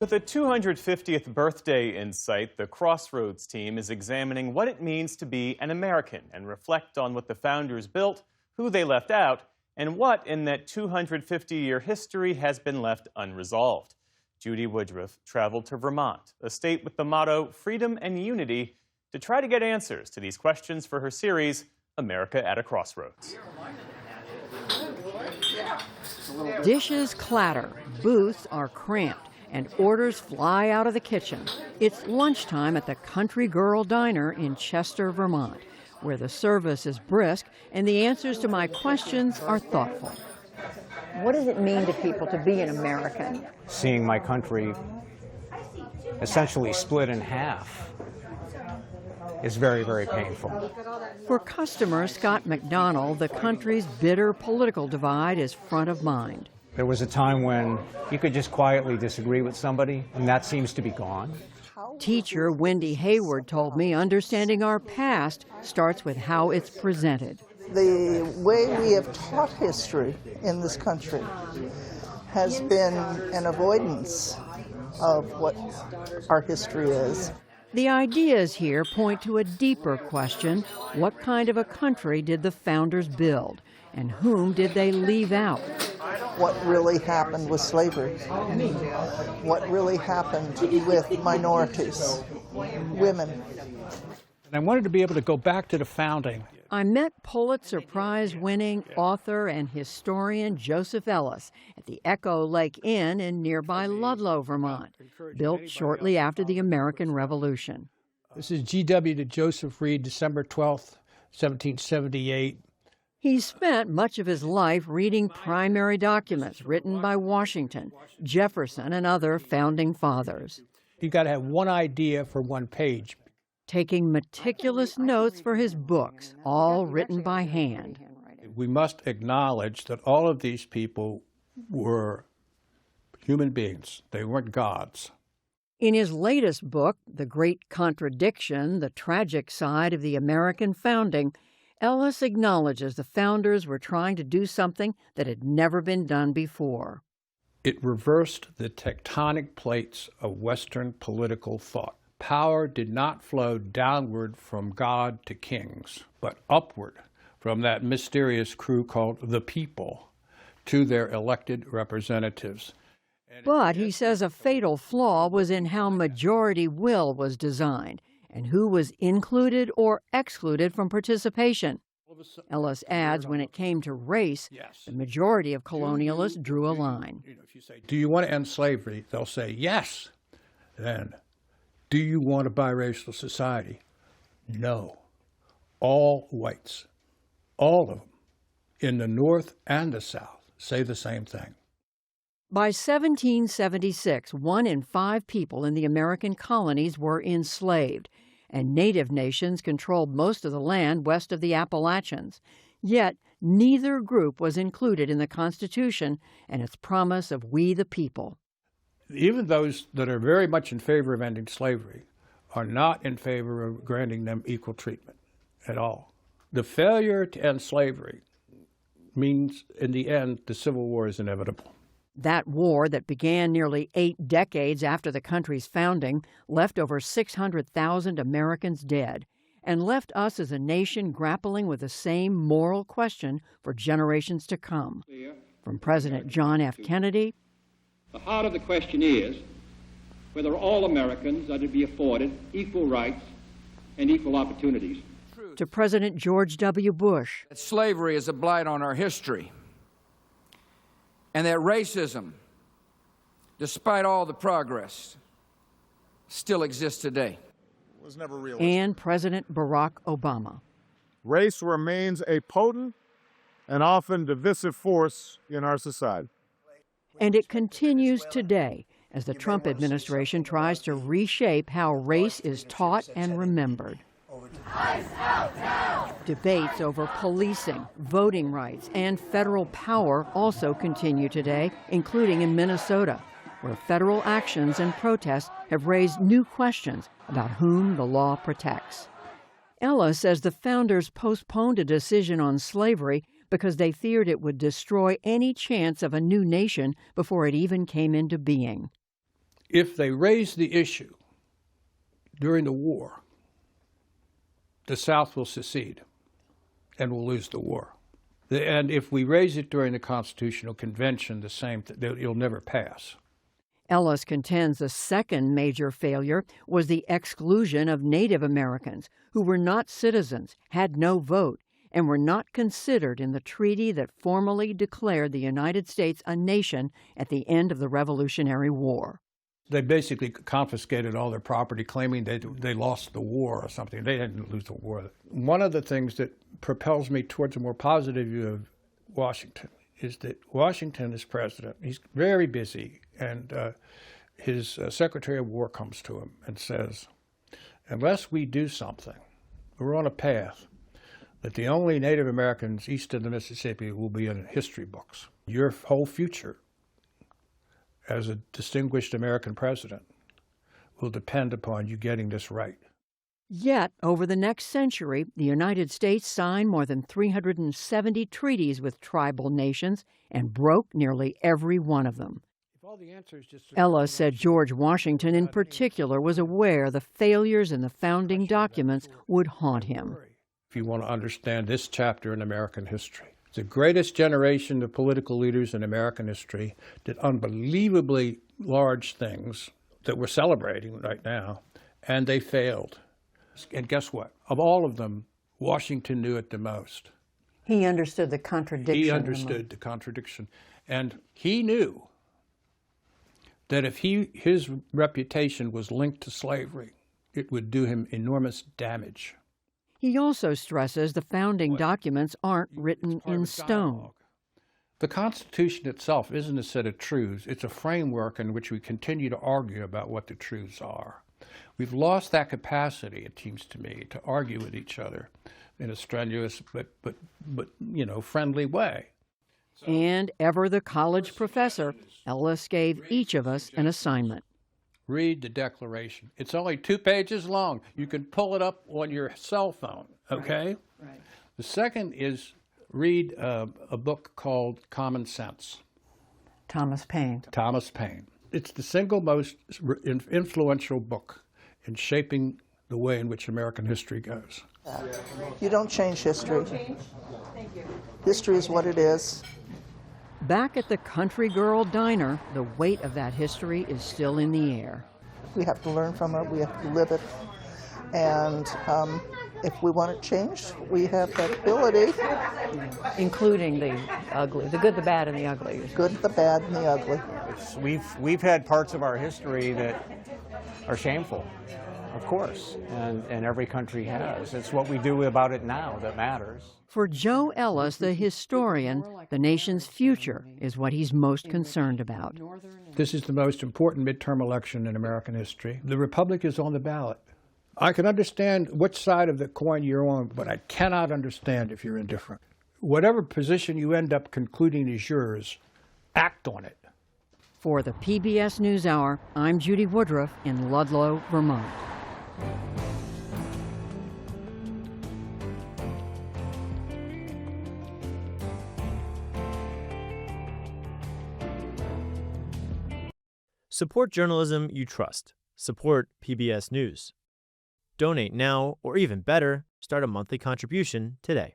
With the 250th birthday in sight, the Crossroads team is examining what it means to be an American and reflect on what the founders built, who they left out, and what in that 250-year history has been left unresolved. Judy Woodruff traveled to Vermont, a state with the motto Freedom and Unity, to try to get answers to these questions for her series, America at a Crossroads. Dishes clatter, booths are cramped, and orders fly out of the kitchen. It's lunchtime at the Country Girl Diner in Chester, Vermont, where the service is brisk and the answers to my questions are thoughtful. What does it mean to people to be an American? Seeing my country essentially split in half is very, very painful. For customer Scott McDonald, the country's bitter political divide is front of mind. There was a time when you could just quietly disagree with somebody, and that seems to be gone. Teacher Wendy Hayward told me understanding our past starts with how it's presented. The way we have taught history in this country has been an avoidance of what our history is. The ideas here point to a deeper question. What kind of a country did the founders build? And whom did they leave out? What really happened with slavery? What really happened with minorities, women? And I wanted to be able to go back to the founding. I met Pulitzer Prize-winning author and historian Joseph Ellis at the Echo Lake Inn in nearby Ludlow, Vermont, built shortly after the American Revolution. This is GW to Joseph Reed, December 12th, 1778. He spent much of his life reading primary documents written by Washington, Jefferson, and other founding fathers. You've got to have one idea for one page. Taking meticulous notes for his books, all written by hand. We must acknowledge that all of these people were human beings. They weren't gods. In his latest book, The Great Contradiction, The Tragic Side of the American Founding, Ellis acknowledges the founders were trying to do something that had never been done before. It reversed the tectonic plates of Western political thought. Power did not flow downward from God to kings, but upward from that mysterious crew called the people to their elected representatives. But he says a fatal flaw was in how majority will was designed and who was included or excluded from participation. Ellis adds when it came to race, the majority of colonialists drew a line. If you say, do you want to end slavery? They'll say, yes. Then, do you want a biracial society? No. All whites, all of them, in the North and the South, say the same thing. By 1776, 1 in 5 people in the American colonies were enslaved, and native nations controlled most of the land west of the Appalachians. Yet, neither group was included in the Constitution and its promise of we the people. Even those that are very much in favor of ending slavery are not in favor of granting them equal treatment at all. The failure to end slavery means, in the end, the Civil War is inevitable. That war that began nearly 8 decades after the country's founding left over 600,000 Americans dead and left us as a nation grappling with the same moral question for generations to come. From President John F. Kennedy, the heart of the question is whether all Americans are to be afforded equal rights and equal opportunities, to President George W. Bush. That slavery is a blight on our history, and that racism, despite all the progress, still exists today. Was never realistic. And President Barack Obama. Race remains a potent and often divisive force in our society. And it continues today as the Trump administration tries to reshape how race is taught and remembered. Debates over policing, voting rights, and federal power also continue today, including in Minnesota, where federal actions and protests have raised new questions about whom the law protects. Ellis says the founders postponed a decision on slavery because they feared it would destroy any chance of a new nation before it even came into being. If they raise the issue during the war, the South will secede and will lose the war. And if we raise it during the Constitutional Convention, the same thing, it'll never pass. Ellis contends the second major failure was the exclusion of Native Americans who were not citizens, had no vote, and were not considered in the treaty that formally declared the United States a nation at the end of the Revolutionary War. They basically confiscated all their property, claiming they lost the war or something. They didn't lose the war. One of the things that propels me towards a more positive view of Washington is that Washington is president. He's very busy, and his Secretary of War comes to him and says, unless we do something, we're on a path that the only Native Americans east of the Mississippi will be in history books. Your whole future as a distinguished American president will depend upon you getting this right. Yet, over the next century, the United States signed more than 370 treaties with tribal nations and broke nearly every one of them. Ellis said George Washington in particular was aware the failures in the founding documents would haunt him. If you want to understand this chapter in American history, the greatest generation of political leaders in American history did unbelievably large things that we're celebrating right now, and they failed. And guess what? Of all of them, Washington knew it the most. He understood the contradiction. He understood the contradiction. And he knew that if his reputation was linked to slavery, it would do him enormous damage. He also stresses the founding documents aren't written in stone. The Constitution itself isn't a set of truths. It's a framework in which we continue to argue about what the truths are. We've lost that capacity, it seems to me, to argue with each other in a strenuous but friendly way. And ever the college professor, Ellis gave each of us an assignment. Read the Declaration. It's only 2 pages long. You can pull it up on your cell phone, okay? Right. The second is read a book called Common Sense. Thomas Paine. Thomas Paine. It's the single most influential book in shaping the way in which American history goes. You don't change history. History is what it is. Back at the Country Girl Diner, the weight of that history is still in the air. We have to learn from it. We have to live it. And if we want it changed, we have that ability. Including the ugly, the good, the bad, and the ugly. Good, the bad, and the ugly. We've had parts of our history that are shameful, of course, and every country has. It's what we do about it now that matters. For Joe Ellis, the historian, the nation's future is what he's most concerned about. This is the most important midterm election in American history. The Republic is on the ballot. I can understand which side of the coin you're on, but I cannot understand if you're indifferent. Whatever position you end up concluding is yours, act on it. For the PBS News Hour, I'm Judy Woodruff in Ludlow, Vermont. Support journalism you trust. Support PBS News. Donate now, or even better, start a monthly contribution today.